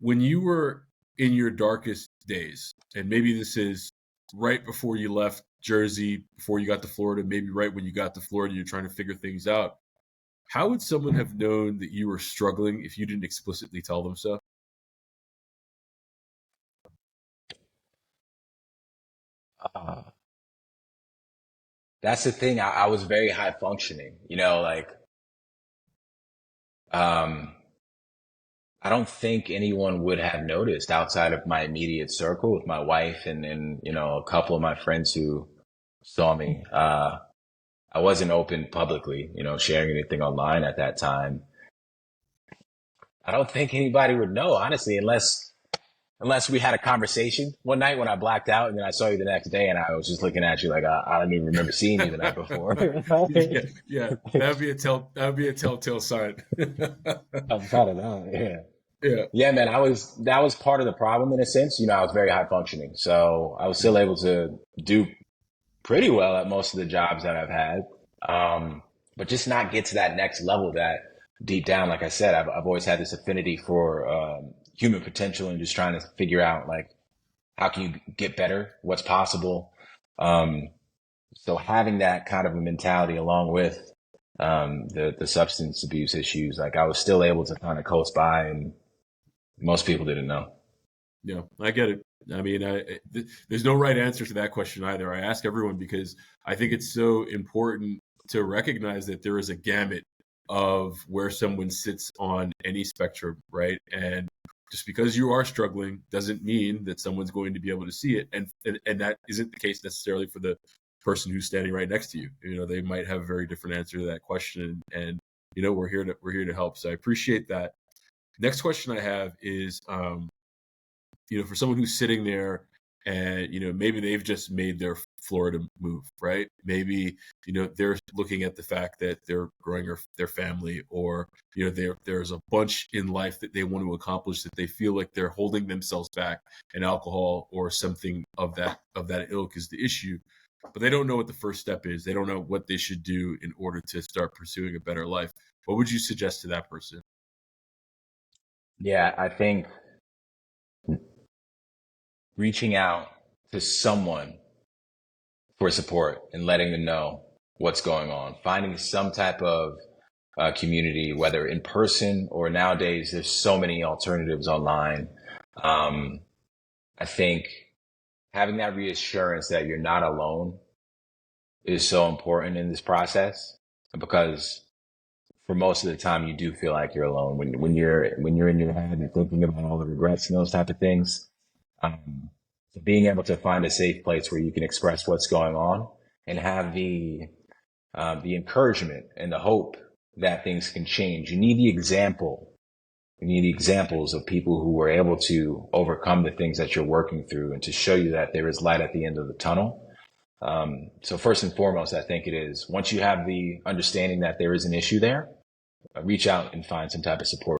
when you were in your darkest days, and maybe this is right before you left Jersey, before you got to Florida, maybe right when you got to Florida, you're trying to figure things out. How would someone have known that you were struggling if you didn't explicitly tell them so? Uh, that's the thing. I was very high functioning, um, I don't think anyone would have noticed outside of my immediate circle with my wife and a couple of my friends who saw me. I wasn't open publicly, sharing anything online at that time. I don't think anybody would know, honestly, unless we had a conversation one night when I blacked out and then I saw you the next day and I was just looking at you like I don't even remember seeing you the night before. Yeah, yeah, that would be a telltale sign. I'm proud of that. Yeah. Yeah, Yeah, man, that was part of the problem in a sense. I was very high functioning. So I was still able to do pretty well at most of the jobs that I've had. But just not get to that next level that deep down, like I said, I've always had this affinity for human potential and just trying to figure out like how can you get better, what's possible. Um, so having that kind of a mentality along with the substance abuse issues, like I was still able to kind of coast by and most people didn't know. yeah, I get it. I mean, there's no right answer to that question either. I ask everyone because I think it's so important to recognize that there is a gamut of where someone sits on any spectrum, right? And just because you are struggling doesn't mean that someone's going to be able to see it, and that isn't the case necessarily for the person who's standing right next to you. They might have a very different answer to that question, and we're here to help. So I appreciate that. Next question I have is, for someone who's sitting there and, maybe they've just made their Florida move, right? Maybe, they're looking at the fact that they're growing their family, or, there's a bunch in life that they want to accomplish that they feel like they're holding themselves back, and alcohol or something of that ilk is the issue. But they don't know what the first step is. They don't know what they should do in order to start pursuing a better life. What would you suggest to that person? Yeah, I think reaching out to someone for support and letting them know what's going on, finding some type of community, whether in person or nowadays, there's so many alternatives online. Um, I think having that reassurance that you're not alone is so important in this process because for most of the time you do feel like you're alone when you're in your head and thinking about all the regrets and those type of things. Um, so being able to find a safe place where you can express what's going on and have the encouragement and the hope that things can change. You need the examples of people who were able to overcome the things that you're working through and to show you that there is light at the end of the tunnel. So first and foremost, I think it is once you have the understanding that there is an issue there, reach out and find some type of support.